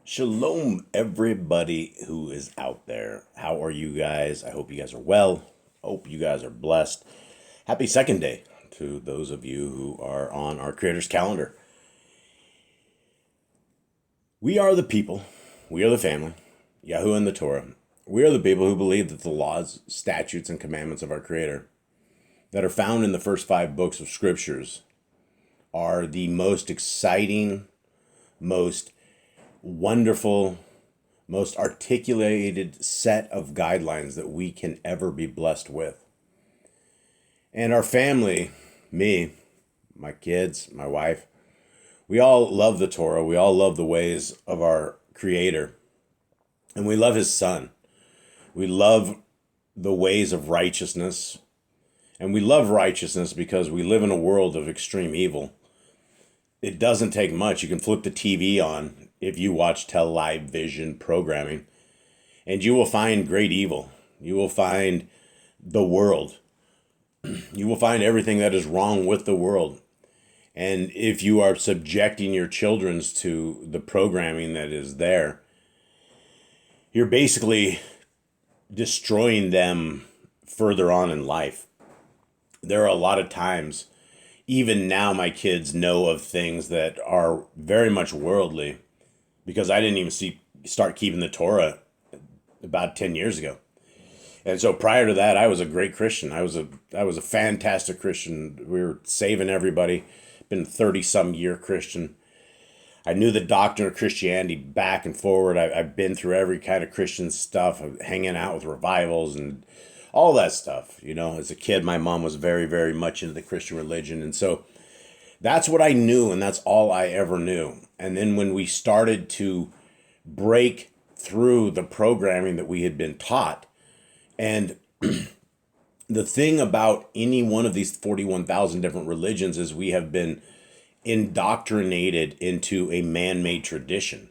Shalom, everybody who is out there. How are you guys? I hope you guys are well. Hope you guys are blessed. Happy second day to those of you who are on our Creator's calendar. We are the people. We are the family. Yahoo and the Torah. We are the people who believe that the laws, statutes, and commandments of our Creator that are found in the first 5 books of Scriptures are the most exciting, most wonderful, most articulated set of guidelines that we can ever be blessed with. And our family, me, my kids, my wife, we all love the Torah. We all love the ways of our Creator. And we love His Son. We love the ways of righteousness. And we love righteousness because we live in a world of extreme evil. It doesn't take much. You can flip the TV on if you watch television programming, and you will find great evil. You will find the world. You will find everything that is wrong with the world. And if you are subjecting your children to the programming that is there, you're basically destroying them further on in life. There are a lot of times, even now, my kids know of things that are very much worldly because I didn't even start keeping the Torah about 10 years ago. And so prior to that, I was a great Christian. I was a fantastic Christian. We were saving everybody. Been 30-some year Christian. I knew the doctrine of Christianity back and forward. I've been through every kind of Christian stuff, hanging out with revivals and all that stuff. You know, as a kid, my mom was very, very much into the Christian religion. And so that's what I knew, and that's all I ever knew. And then when we started to break through the programming that we had been taught, and the thing about any one of these 41,000 different religions is we have been indoctrinated into a man-made tradition.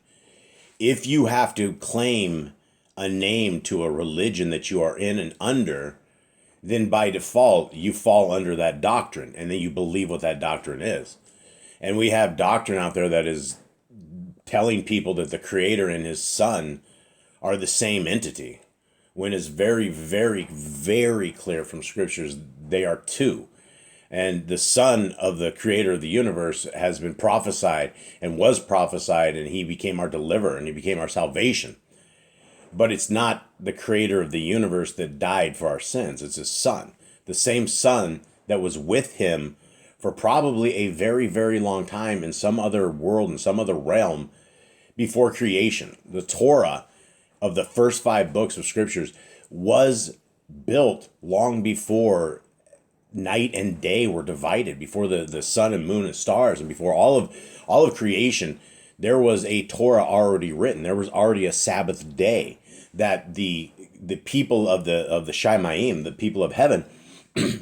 If you have to claim a name to a religion that you are in and under, then by default, you fall under that doctrine, and then you believe what that doctrine is. And we have doctrine out there that is telling people that the Creator and His Son are the same entity, when it's very, very, very clear from Scriptures they are two. And the Son of the Creator of the universe has been prophesied and was prophesied, and He became our deliverer, and He became our salvation. But it's not the Creator of the universe that died for our sins. It's His Son. The same Son that was with Him for probably a very, very long time in some other world, in some other realm before creation. The Torah of the first 5 books of Scriptures was built long before night and day were divided, before the sun and moon and stars, and before all of creation. There was a Torah already written. There was already a Sabbath day that the people of the Shamayim, the people of heaven,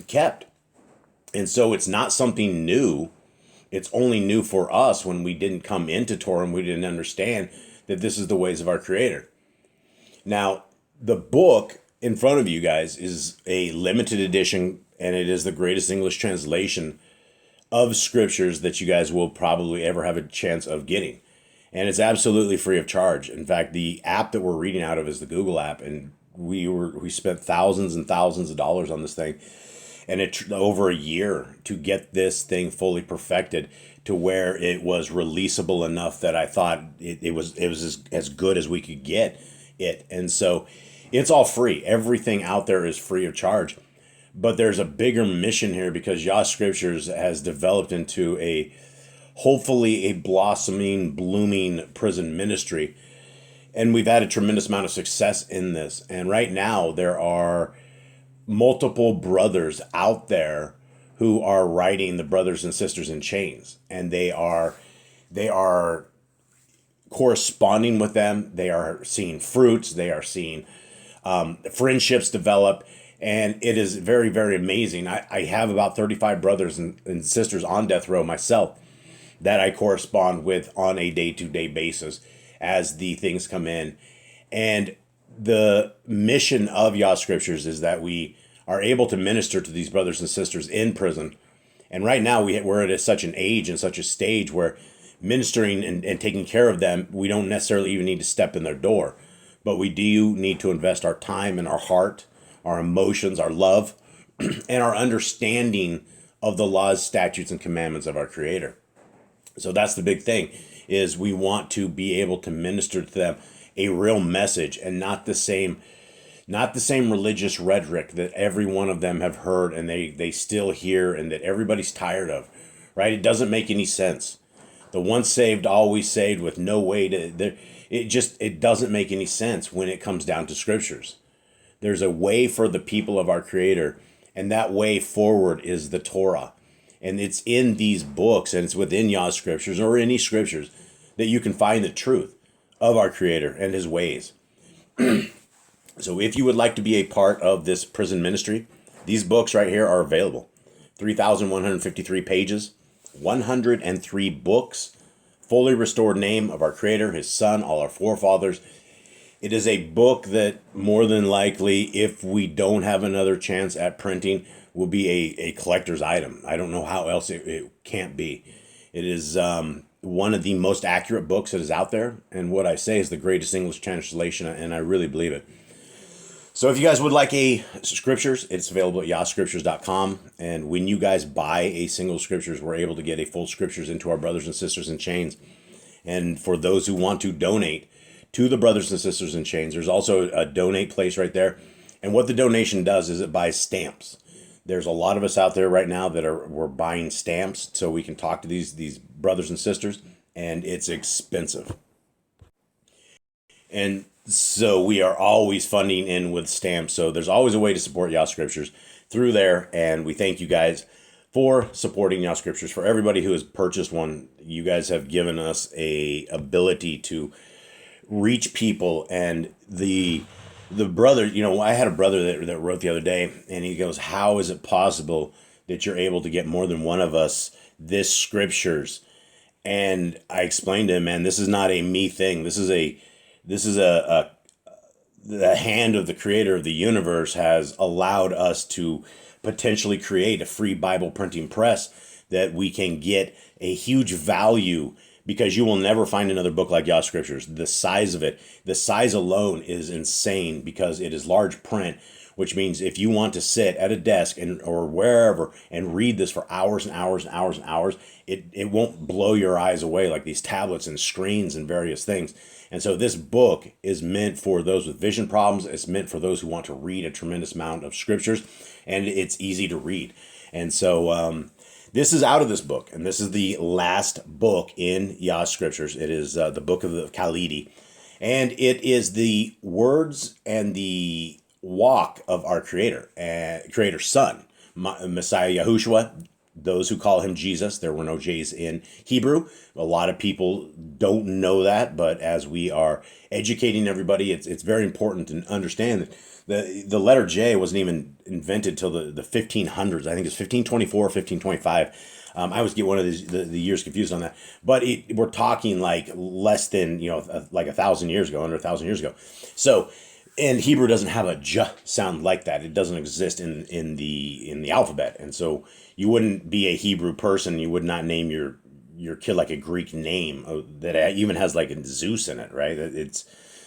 kept. And so it's not something new. It's only new for us when we didn't come into Torah and we didn't understand that this is the ways of our Creator. Now, the book in front of you guys is a limited edition, and it is the greatest English translation of Scriptures that you guys will probably ever have a chance of getting. And it's absolutely free of charge. In fact, the app that we're reading out of is the Google app, and we spent thousands and thousands of dollars on this thing, and it over a year to get this thing fully perfected to where it was releasable enough that I thought it was as good as we could get it. And so it's all free. Everything out there is free of charge. But there's a bigger mission here because Yah Scriptures has developed into hopefully a blossoming, blooming prison ministry. And we've had a tremendous amount of success in this. And right now there are multiple brothers out there who are writing the Brothers and Sisters in Chains. And they are corresponding with them. They are seeing fruits. They are seeing friendships develop. And it is very, very amazing. I have about 35 brothers and sisters on death row myself that I correspond with on a day-to-day basis as the things come in. And the mission of Yah Scriptures is that we are able to minister to these brothers and sisters in prison. And right now we're at such an age and such a stage where ministering and taking care of them, we don't necessarily even need to step in their door. But we do need to invest our time and our heart, our emotions, our love, and our understanding of the laws, statutes, and commandments of our Creator. So that's the big thing, is we want to be able to minister to them a real message, and not the same religious rhetoric that every one of them have heard and they still hear, and that everybody's tired of, right? It doesn't make any sense. The once saved, always saved, with no way to, it doesn't make any sense when it comes down to scriptures. There's a way for the people of our Creator, and that way forward is the Torah. And it's in these books, and it's within Yah Scriptures, or any scriptures, that you can find the truth of our Creator and His ways. So if you would like to be a part of this prison ministry, these books right here are available. 3,153 pages, 103 books, fully restored name of our Creator, His Son, all our forefathers. It is a book that more than likely, if we don't have another chance at printing, will be a collector's item. I don't know how else it can't be. It is one of the most accurate books that is out there, and what I say is the greatest English translation, and I really believe it. So if you guys would like a scriptures, it's available at yahscriptures.com. And when you guys buy a single scriptures, we're able to get a full scriptures into our brothers and sisters in chains. And for those who want to donate to the brothers and sisters in chains, there's also a donate place right there. And what the donation does is it buys stamps. There's a lot of us out there right now that we're buying stamps so we can talk to these brothers and sisters, and it's expensive. And so we are always funding in with stamps. So there's always a way to support Yah Scriptures through there. And we thank you guys for supporting Yah Scriptures. For everybody who has purchased one, you guys have given us a ability to reach people. And the brother, I had a brother that wrote the other day, and he goes, how is it possible that you're able to get more than one of us this scriptures? And I explained to him, man, this is not a me thing. This is the hand of the Creator of the universe has allowed us to potentially create a free Bible printing press that we can get a huge value, because you will never find another book like Yah Scriptures. The size of it, the size alone is insane, because it is large print, which means if you want to sit at a desk or wherever and read this for hours and hours and hours and hours, it won't blow your eyes away like these tablets and screens and various things. And so this book is meant for those with vision problems. It's meant for those who want to read a tremendous amount of scriptures, and it's easy to read. And so this is out of this book, and this is the last book in Yah Scriptures. It is the book of the Khalidi, and it is the words and the walk of our Creator's Son, Messiah Yahushua. Those who call him Jesus, there were no J's in Hebrew. A lot of people don't know that, but as we are educating everybody, it's very important to understand that the letter J wasn't even invented till the 1500s. I think it's 1524 or 1525. I always get one of the years confused on that. But we're talking like less than, like 1,000 years ago, under 1,000 years ago. So, and Hebrew doesn't have a j sound like that. It doesn't exist in the alphabet. And so you wouldn't be a Hebrew person. You would not name your kid like a Greek name that even has like a Zeus in it, right?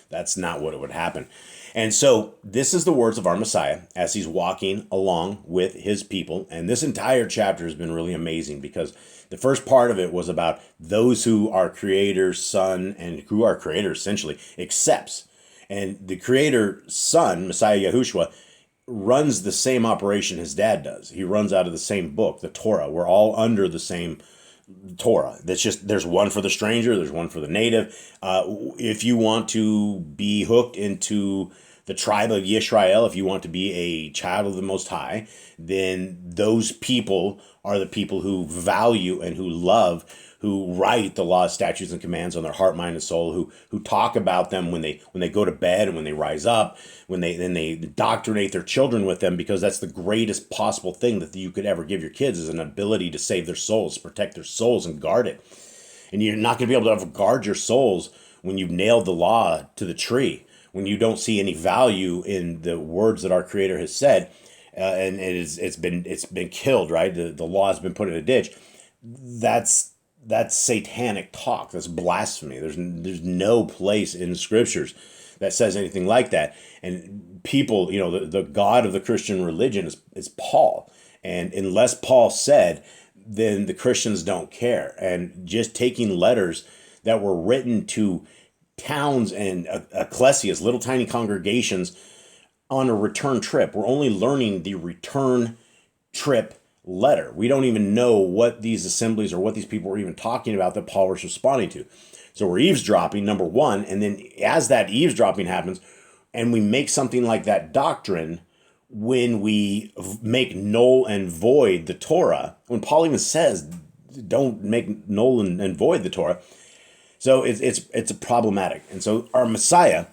That's not what it would happen. And so this is the words of our Messiah as he's walking along with his people. And this entire chapter has been really amazing, because the first part of it was about those who our Creator's Son and who our Creator essentially accepts. And the Creator's Son, Messiah Yahushua, runs the same operation his dad does. He runs out of the same book, the Torah. We're all under the same Torah. That's just, there's one for the stranger, there's one for the native. If you want to be hooked into the tribe of Yisrael, if you want to be a child of the Most High, then those people are the people who value and who love, who write the laws, statutes, and commands on their heart, mind, and soul, who talk about them when they go to bed and when they rise up, then they indoctrinate their children with them, because that's the greatest possible thing that you could ever give your kids, is an ability to save their souls, protect their souls, and guard it. And you're not going to be able to ever guard your souls when you've nailed the law to the tree, when you don't see any value in the words that our Creator has said, and it's been killed, right? The law has been put in a ditch. That's that's satanic talk. That's blasphemy. There's no place in scriptures that says anything like that. And people, the God of the Christian religion is Paul. And unless Paul said, then the Christians don't care. And just taking letters that were written to towns and ecclesias, little tiny congregations, on a return trip. We're only learning the return trip letter. We don't even know what these assemblies or what these people were even talking about that Paul was responding to. So we're eavesdropping, number one, and then as that eavesdropping happens, and we make something like that doctrine, when we make null and void the Torah, when Paul even says, don't make null and void the Torah, so it's problematic. And so our Messiah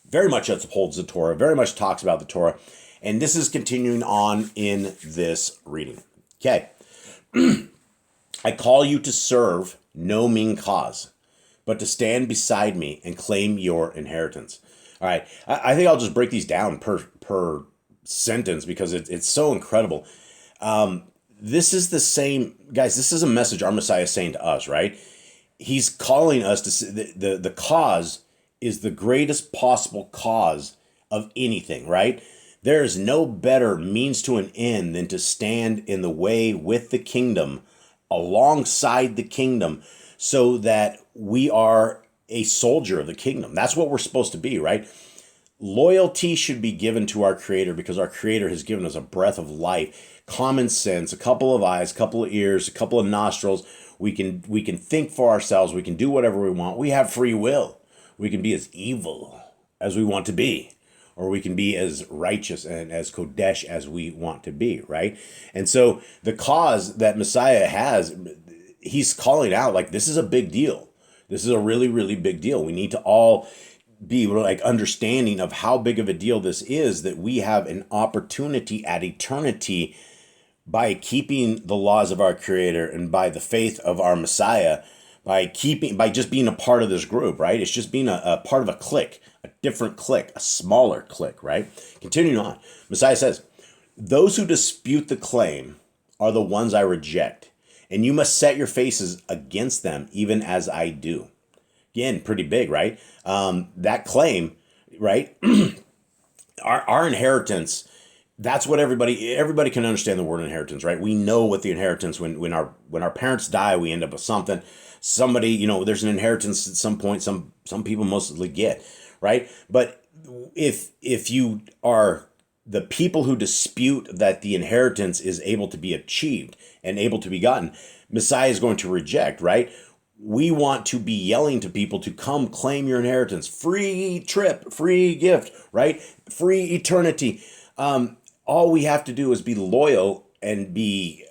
very much upholds the Torah, very much talks about the Torah, and this is continuing on in this reading. Okay. I call you to serve no mean cause, but to stand beside me and claim your inheritance. All right. I think I'll just break these down per sentence because it's so incredible. This is the same, guys, this is a message our Messiah is saying to us, right? He's calling us to the cause is the greatest possible cause of anything, right? There is no better means to an end than to stand in the way with the kingdom, alongside the kingdom, so that we are a soldier of the kingdom. That's what we're supposed to be, right? Loyalty should be given to our Creator because our Creator has given us a breath of life, common sense, a couple of eyes, a couple of ears, a couple of nostrils. We can think for ourselves. We can do whatever we want. We have free will. We can be as evil as we want to be, or we can be as righteous and as Kodesh as we want to be, right? And so the cause that Messiah has, he's calling out like, this is a big deal. This is a really, really big deal. We need to all be like understanding of how big of a deal this is, that we have an opportunity at eternity by keeping the laws of our Creator and by the faith of our Messiah, by just being a part of this group, right? It's just being a part of a clique, a different clique, a smaller clique, right? Continuing on, Messiah says, those who dispute the claim are the ones I reject, and you must set your faces against them, even as I do. Again, pretty big, right? That claim, right? Our inheritance, that's what everybody can understand the word inheritance, right? We know what the inheritance, when our parents die, we end up with something. Somebody, there's an inheritance at some point, some people mostly get, right? But if you are the people who dispute that the inheritance is able to be achieved and able to be gotten, Messiah is going to reject, right? We want to be yelling to people to come claim your inheritance. Free trip, free gift, right? Free eternity. All we have to do is be loyal and be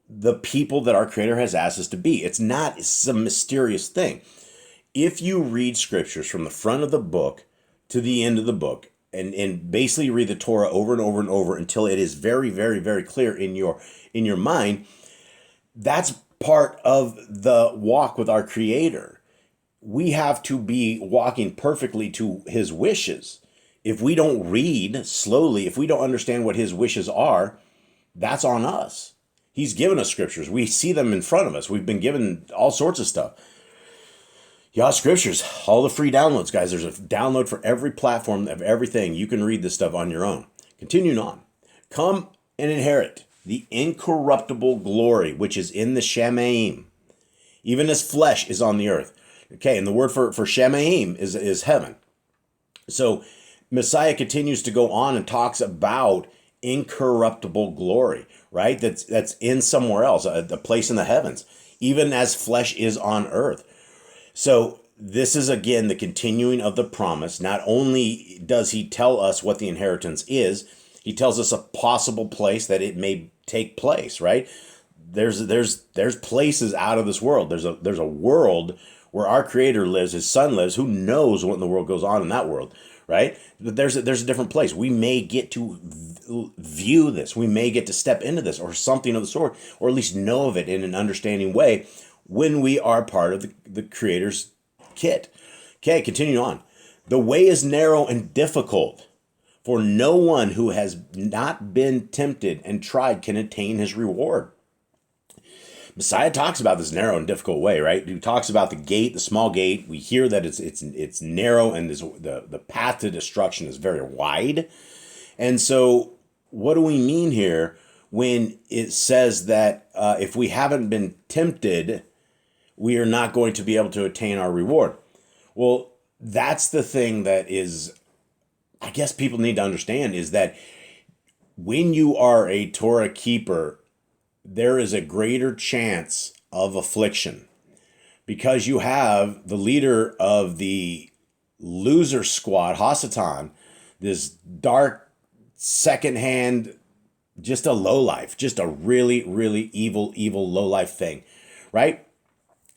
the people that our Creator has asked us to be. It's some mysterious thing. If you read scriptures from the front of the book to the end of the book, and basically read the Torah over and over and over until it is very, very, very clear in your mind, that's part of the walk with our Creator. We have to be walking perfectly to His wishes. If we don't read slowly, if we don't understand what His wishes are, that's on us. He's given us scriptures. We see them in front of us. We've been given all sorts of stuff. Yah Scriptures, all the free downloads, guys. There's a download for every platform of everything. You can read this stuff on your own. Continuing on. Come and inherit the incorruptible glory which is in the Shemaim, even as flesh is on the earth. Okay, and the word for Shemaim is heaven. So Messiah continues to go on and talks about incorruptible glory, right? That's in somewhere else, a place in the heavens, even as flesh is on earth. So this is, again, the continuing of the promise. Not only does he tell us what the inheritance is, he tells us a possible place that it may take place, right? There's places out of this world. There's a world where our Creator lives, His Son lives. Who knows what in the world goes on in that world, right? But there's a different place. We may get to view this. We may get to step into this or something of the sort, or at least know of it in an understanding way when we are part of the Creator's kit. Okay, continuing on. The way is narrow and difficult, for no one who has not been tempted and tried can attain his reward. Messiah talks about this narrow and difficult way, right? He talks about the gate, the small gate. We hear that it's narrow, and the path to destruction is very wide. And so, what do we mean here when it says that if we haven't been tempted, we are not going to be able to attain our reward? Well, that's the thing that is, I guess people need to understand, is that when you are a Torah keeper, there is a greater chance of affliction because you have the leader of the loser squad, Hasatan, this dark, secondhand, just a lowlife, just a really, really evil lowlife thing, right?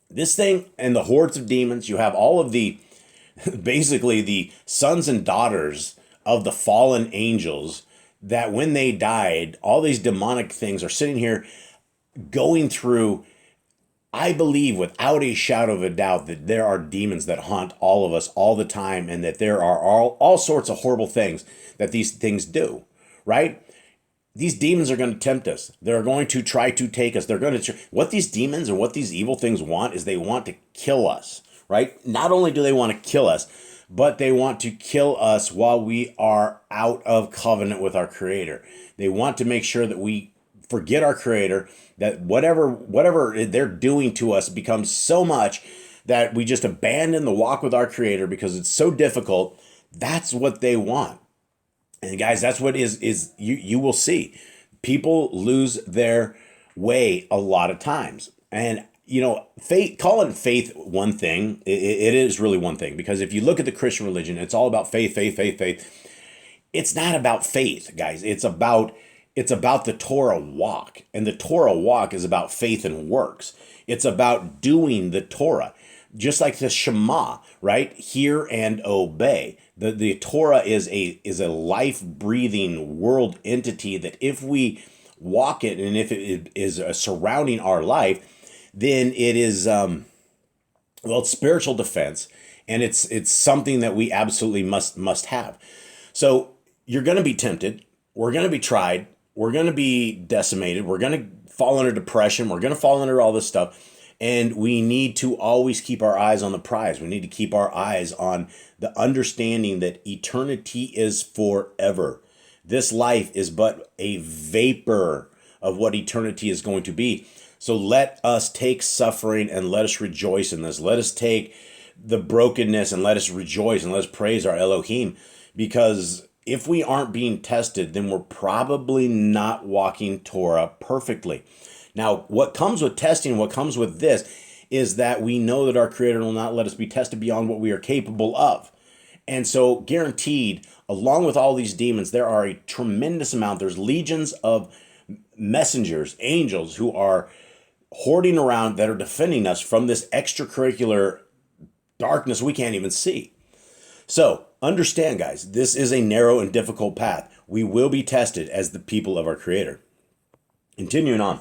This thing and the hordes of demons, you have all of the, basically the sons and daughters of the fallen angels that when they died, all these demonic things are sitting here going through. I believe without a shadow of a doubt that there are demons that haunt all of us all the time, and that there are all sorts of horrible things that these things do, right? These demons are going to tempt us. They're going to try to take us. They're going to, what these demons and what these evil things want is they want to kill us, right? Not only do they want to kill us, but they want to kill us while we are out of covenant with our Creator. They want to make sure that we forget our Creator, that whatever they're doing to us becomes so much that we just abandon the walk with our Creator because it's so difficult. That's what they want. And guys, that's what is you will see. People lose their way a lot of times. And faith, calling faith one thing, it is really one thing, because if you look at the Christian religion, it's all about faith. It's not about faith, guys. It's about the Torah walk. And the Torah walk is about faith and works. It's about doing the Torah. Just like the Shema, right? Hear and obey. The Torah is a life-breathing world entity that if we walk it and if it is surrounding our life, then it is, it's spiritual defense, and it's something that we absolutely must have. So you're going to be tempted. We're going to be tried. We're going to be decimated. We're going to fall under depression. We're going to fall under all this stuff. And we need to always keep our eyes on the prize. We need to keep our eyes on the understanding that eternity is forever. This life is but a vapor of what eternity is going to be. So let us take suffering and let us rejoice in this. Let us take the brokenness and let us rejoice and let us praise our Elohim. Because if we aren't being tested, then we're probably not walking Torah perfectly. Now, what comes with testing, what comes with this, is that we know that our Creator will not let us be tested beyond what we are capable of. And so, guaranteed, along with all these demons, there are a tremendous amount. There's legions of messengers, angels, who are hoarding around that are defending us from this extracurricular darkness we can't even see. So, understand, guys, this is a narrow and difficult path. We will be tested as the people of our Creator. Continuing on.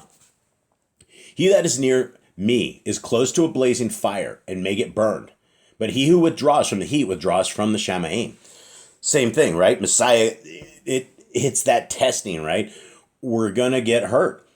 He that is near me is close to a blazing fire and may get burned. But he who withdraws from the heat withdraws from the Shamaim. Same thing, right? Messiah, it's that testing, right? We're going to get hurt.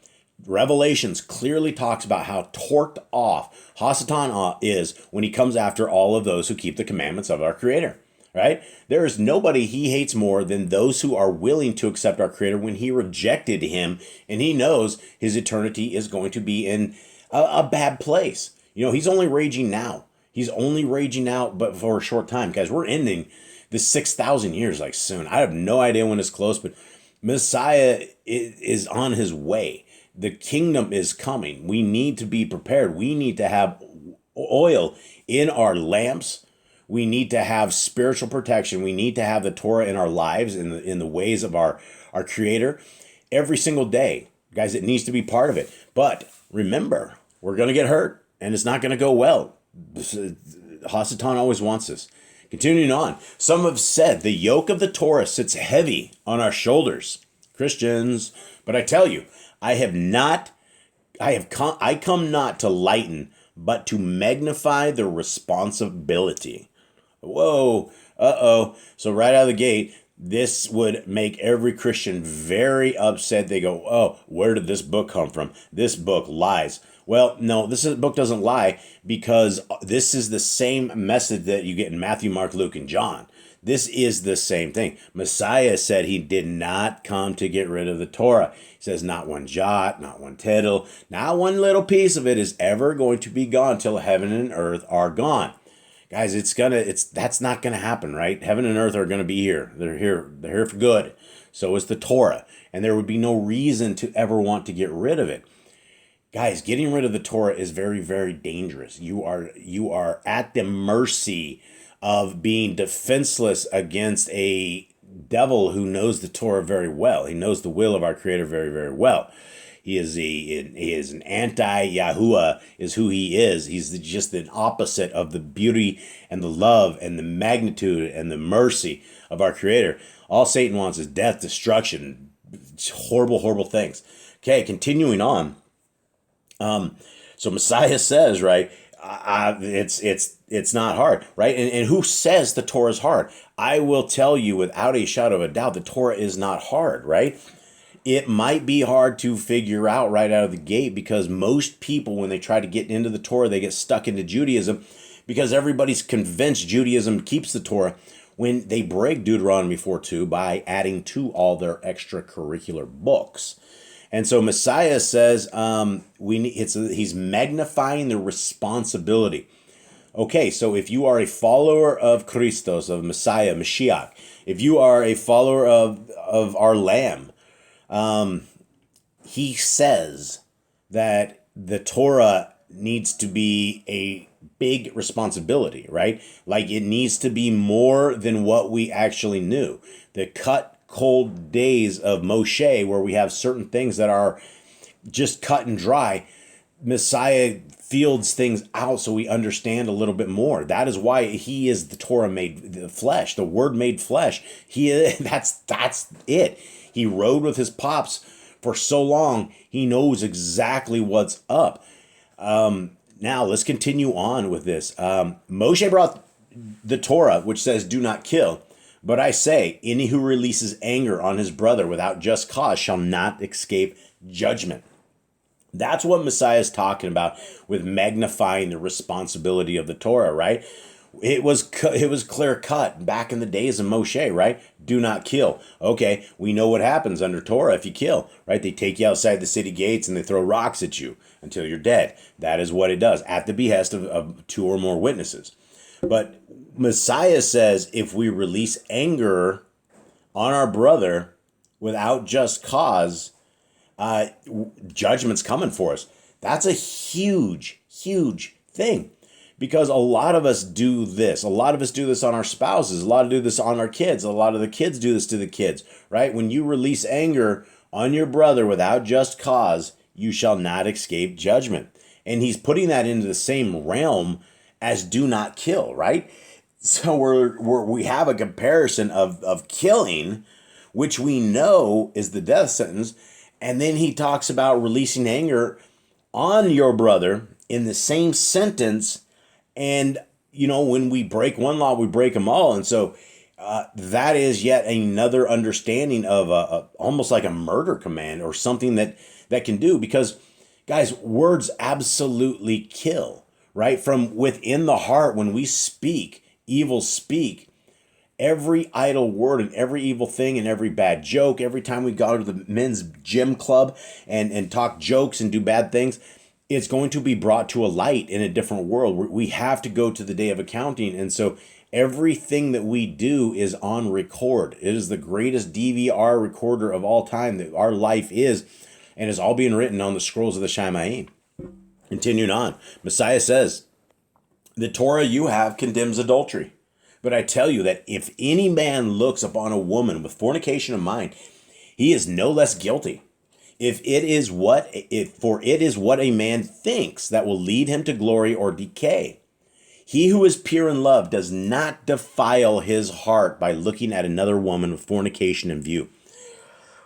Revelations clearly talks about how torqued off Hasatan is when he comes after all of those who keep the commandments of our Creator, right? There is nobody he hates more than those who are willing to accept our Creator when he rejected him, and he knows his eternity is going to be in a bad place. He's only raging now. He's only raging out, but for a short time. Guys, we're ending this 6,000 years like soon. I have no idea when it's close, but Messiah is on his way. The kingdom is coming. We need to be prepared. We need to have oil in our lamps. We need to have spiritual protection. We need to have the Torah in our lives, in the ways of our Creator every single day. Guys, it needs to be part of it. But remember, we're going to get hurt, and it's not going to go well. Hasatan always wants us. Continuing on, some have said the yoke of the Torah sits heavy on our shoulders, Christians. But I tell you, I come not to lighten, but to magnify the responsibility. Whoa, So right out of the gate, this would make every Christian very upset. They go, oh, where did this book come from? This book lies. Well, no, book doesn't lie, because this is the same message that you get in Matthew, Mark, Luke, and John. This is the same thing. Messiah said he did not come to get rid of the Torah. He says not one jot, not one tittle, not one little piece of it is ever going to be gone till heaven and earth are gone. Guys, that's not gonna happen, right? Heaven and earth are gonna be here. They're here for good. So is the Torah. And there would be no reason to ever want to get rid of it. Guys, getting rid of the Torah is very, very dangerous. You are at the mercy of being defenseless against a devil who knows the Torah very well. He knows the will of our Creator very, very well. He is an anti-Yahuwah, is who he is. He's just the opposite of the beauty and the love and the magnitude and the mercy of our Creator. All Satan wants is death, destruction, horrible, horrible things. Okay, continuing on. So Messiah says, right, it's not hard, right? And who says the Torah is hard? I will tell you without a shadow of a doubt, the Torah is not hard, right? It might be hard to figure out right out of the gate, because most people, when they try to get into the Torah, they get stuck into Judaism, because everybody's convinced Judaism keeps the Torah, when they break Deuteronomy 4:2 by adding to all their extracurricular books. And so Messiah says he's magnifying the responsibility. Okay, so if you are a follower of Christos, of Messiah, Mashiach, if you are a follower of our Lamb, he says that the Torah needs to be a big responsibility, right? Like, it needs to be more than what we actually knew. The cold days of Moshe, where we have certain things that are just cut and dry, Messiah fields things out so we understand a little bit more. That is why he is the Torah made the flesh, the Word made flesh. That's it. He rode with his pops for so long, he knows exactly what's up. Now let's continue on with this. Moshe brought the Torah, which says, "Do not kill." But I say, any who releases anger on his brother without just cause shall not escape judgment. That's what Messiah is talking about with magnifying the responsibility of the Torah, right? It was clear cut back in the days of Moshe, right? Do not kill. Okay, we know what happens under Torah if you kill, right? They take you outside the city gates and they throw rocks at you until you're dead. That is what it does, at the behest of two or more witnesses. But Messiah says if we release anger on our brother without just cause, judgment's coming for us. That's a huge, huge thing, because a lot of us do this. A lot of us do this on our spouses. A lot of do this on our kids. A lot of the kids do this to the kids, right? When you release anger on your brother without just cause, you shall not escape judgment. And he's putting that into the same realm as do not kill, right? So we have a comparison of killing, which we know is the death sentence. And then he talks about releasing anger on your brother in the same sentence. And, when we break one law, we break them all. And so that is yet another understanding of almost like a murder command or something that can do. Because, guys, words absolutely kill, right? From within the heart, when we speak, evil speak, every idle word and every evil thing and every bad joke, every time we go to the men's gym club and talk jokes and do bad things, it's going to be brought to a light in a different world. We have to go to the day of accounting. And so everything that we do is on record. It is the greatest DVR recorder of all time that our life is, and it's all being written on the scrolls of the Shamayim. Continuing on, Messiah says, the Torah you have condemns adultery. But I tell you that if any man looks upon a woman with fornication of mind, he is no less guilty. For it is what a man thinks that will lead him to glory or decay. He who is pure in love does not defile his heart by looking at another woman with fornication in view.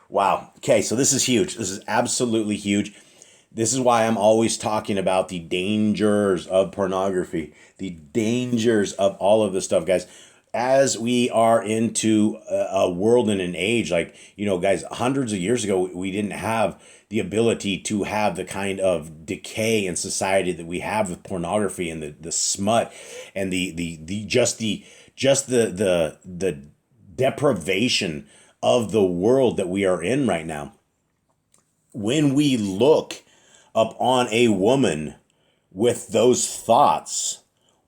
Wow. Okay, so this is huge. This is absolutely huge. This is why I'm always talking about the dangers of pornography, the dangers of all of this stuff, guys. as we are into a world and an age, like, guys, hundreds of years ago, we didn't have the ability to have the kind of decay in society that we have with pornography and the smut and the deprivation of the world that we are in right now. When we look upon a woman with those thoughts,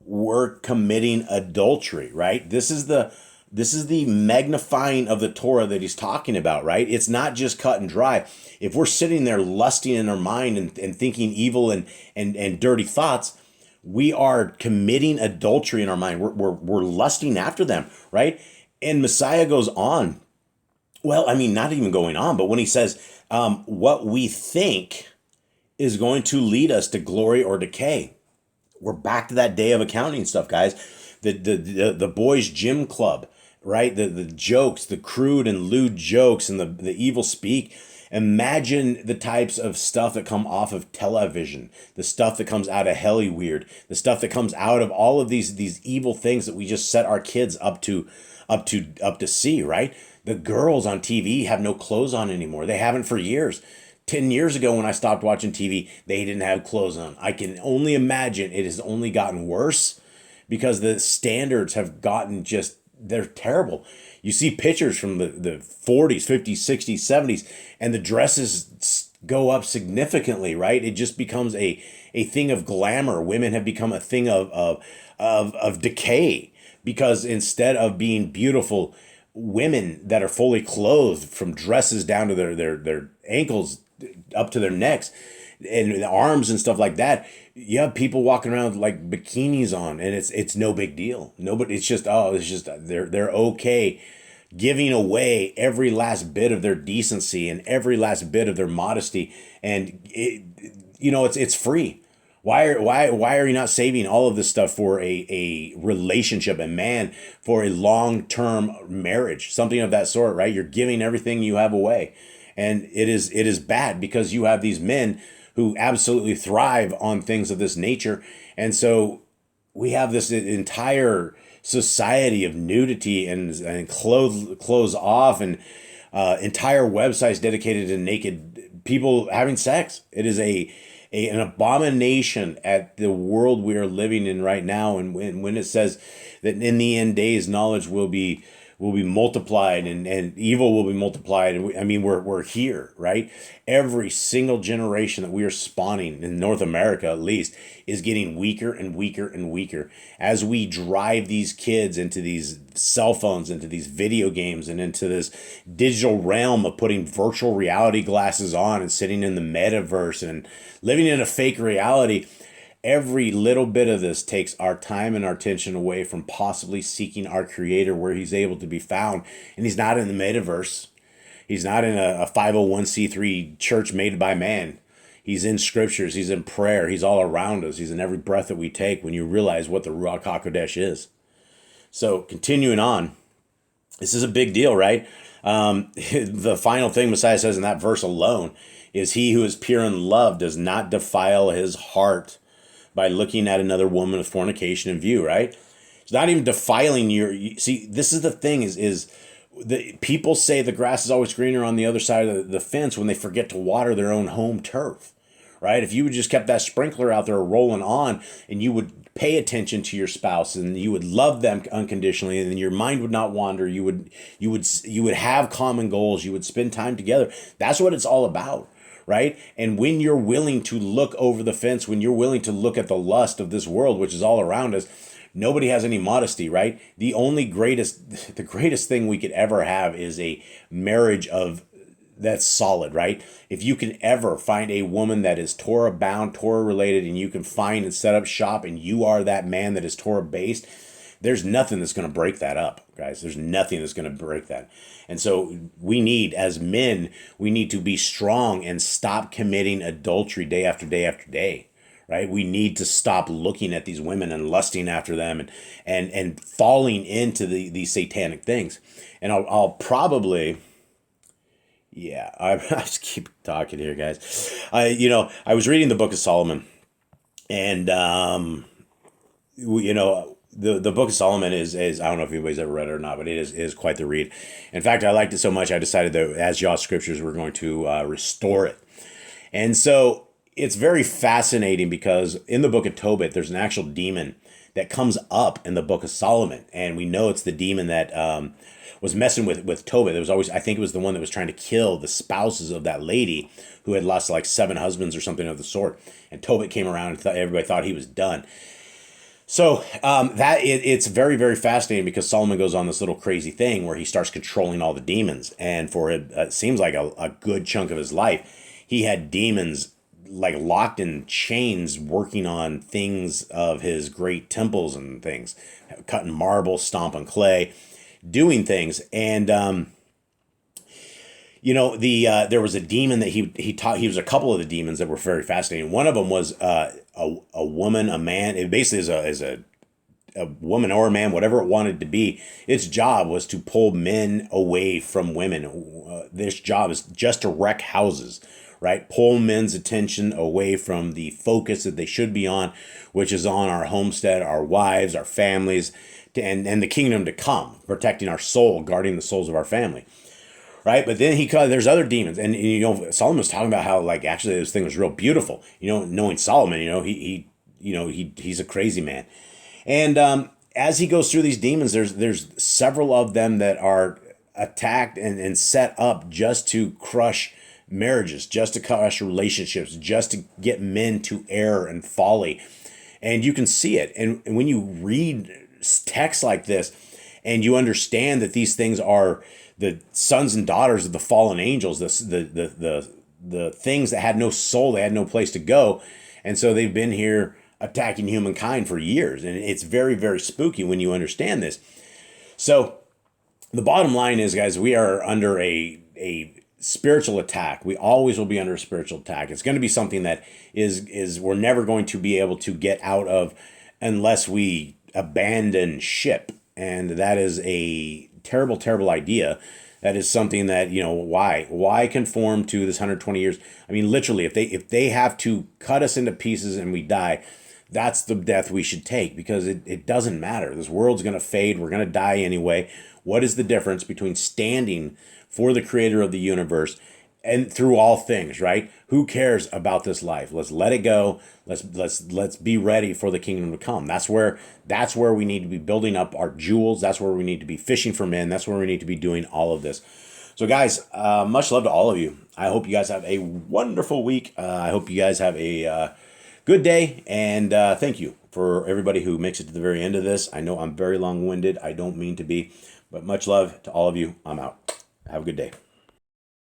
we're committing adultery, right? This is the magnifying of the Torah that he's talking about, right? It's not just cut and dry. If we're sitting there lusting in our mind and thinking evil and dirty thoughts, we are committing adultery in our mind. We're lusting after them, right? And Messiah goes on. Well, I mean, not even going on, but when he says, what we think is going to lead us to glory or decay. We're back to that day of accounting stuff, guys. The boys' gym club, right? The jokes, the crude and lewd jokes and the evil speak. Imagine the types of stuff that come off of television, the stuff that comes out of Hollywood, the stuff that comes out of all of these evil things that we just set our kids up to see, right? The girls on TV have no clothes on anymore. They haven't for years. 10 years ago when I stopped watching TV, they didn't have clothes on. I can only imagine it has only gotten worse because the standards have gotten they're terrible. You see pictures from the 40s, 50s, 60s, 70s, and the dresses go up significantly, right? It just becomes a thing of glamour. Women have become a thing of decay because instead of being beautiful women that are fully clothed from dresses down to their ankles up to their necks and the arms and stuff like that, you have people walking around with like bikinis on, and it's no big deal. Nobody, it's just they're okay giving away every last bit of their decency and every last bit of their modesty, and it's free. Why are you not saving all of this stuff for a relationship, a man for a long-term marriage, something of that sort, right? You're giving everything you have away. And it is bad because you have these men who absolutely thrive on things of this nature. And so we have this entire society of nudity and clothes off and entire websites dedicated to naked people having sex. It is an abomination at the world we are living in right now. And when it says that in the end days, knowledge will be multiplied and evil will be multiplied. And we're here, right? Every single generation that we are spawning in North America, at least, is getting weaker and weaker and weaker as we drive these kids into these cell phones, into these video games, and into this digital realm of putting virtual reality glasses on and sitting in the metaverse and living in a fake reality. Every little bit of this takes our time and our attention away from possibly seeking our Creator where He's able to be found. And He's not in the metaverse. He's not in a 501c3 church made by man. He's in Scriptures. He's in prayer. He's all around us. He's in every breath that we take when you realize what the Ruach HaKodesh is. So continuing on, this is a big deal, right? The final thing Messiah says in that verse alone is, he who is pure in love does not defile his heart by looking at another woman with fornication in view, right? It's not even defiling see, this is the thing is the people say the grass is always greener on the other side of the fence when they forget to water their own home turf, right? If you would just kept that sprinkler out there rolling on, and you would pay attention to your spouse and you would love them unconditionally, and your mind would not wander, you would have common goals, you would spend time together. That's what it's all about. Right? And when you're willing to look over the fence, when you're willing to look at the lust of this world, which is all around us, nobody has any modesty, right? The greatest thing we could ever have is a marriage that's solid, right? If you can ever find a woman that is Torah bound, Torah related, and you can find and set up shop, and you are that man that is Torah based, there's nothing that's going to break that up, guys. There's nothing that's going to break that. And so we need, as men, we need to be strong and stop committing adultery day after day after day, right? We need to stop looking at these women and lusting after them and falling into these satanic things. And I'll probably, I just keep talking here, guys. I was reading the Book of Solomon, and the Book of Solomon is I don't know if anybody's ever read it or not, but it is quite the read. In fact, I liked it so much I decided that as Yah Scriptures we're going to restore it. And so it's very fascinating because in the book of Tobit there's an actual demon that comes up in the book of Solomon, and we know it's the demon that was messing with Tobit. There was always, I think it was the one that was trying to kill the spouses of that lady who had lost like 7 husbands or something of the sort. And Tobit came around and everybody thought he was done. So it's very, very fascinating because Solomon goes on this little crazy thing where he starts controlling all the demons. And for it seems like a good chunk of his life, he had demons like locked in chains working on things of his great temples and things, cutting marble, stomping clay, doing things. And there was a demon that he taught. He was a couple of the demons that were very fascinating. One of them was a woman, a man. It basically is a woman or a man, whatever it wanted to be. Its job was to pull men away from women. This job is just to wreck houses, right? Pull men's attention away from the focus that they should be on, which is on our homestead, our wives, our families, and the kingdom to come, protecting our soul, guarding the souls of our family. Right, but then there's other demons, and Solomon's talking about how like actually this thing was real beautiful. Knowing Solomon, he's a crazy man, and as he goes through these demons, there's several of them that are attacked and set up just to crush marriages, just to crush relationships, just to get men to error and folly, and you can see it. And when you read text like this, and you understand that these things are the sons and daughters of the fallen angels, the things that had no soul, they had no place to go. And so they've been here attacking humankind for years. And it's very, very spooky when you understand this. So the bottom line is, guys, we are under a spiritual attack. We always will be under a spiritual attack. It's going to be something that is we're never going to be able to get out of unless we abandon ship. And that is a terrible, terrible idea. That is something that, why conform to this 120 years? I mean, literally, if they have to cut us into pieces and we die, that's the death we should take, because it doesn't matter. This world's going to fade. We're going to die anyway. What is the difference between standing for the creator of the universe and through all things, right? Who cares about this life? Let's let it go. Let's be ready for the kingdom to come. That's where we need to be building up our jewels. That's where we need to be fishing for men. That's where we need to be doing all of this. So guys, much love to all of you. I hope you guys have a wonderful week. I hope you guys have a good day. And thank you for everybody who makes it to the very end of this. I know I'm very long-winded. I don't mean to be, but much love to all of you. I'm out. Have a good day.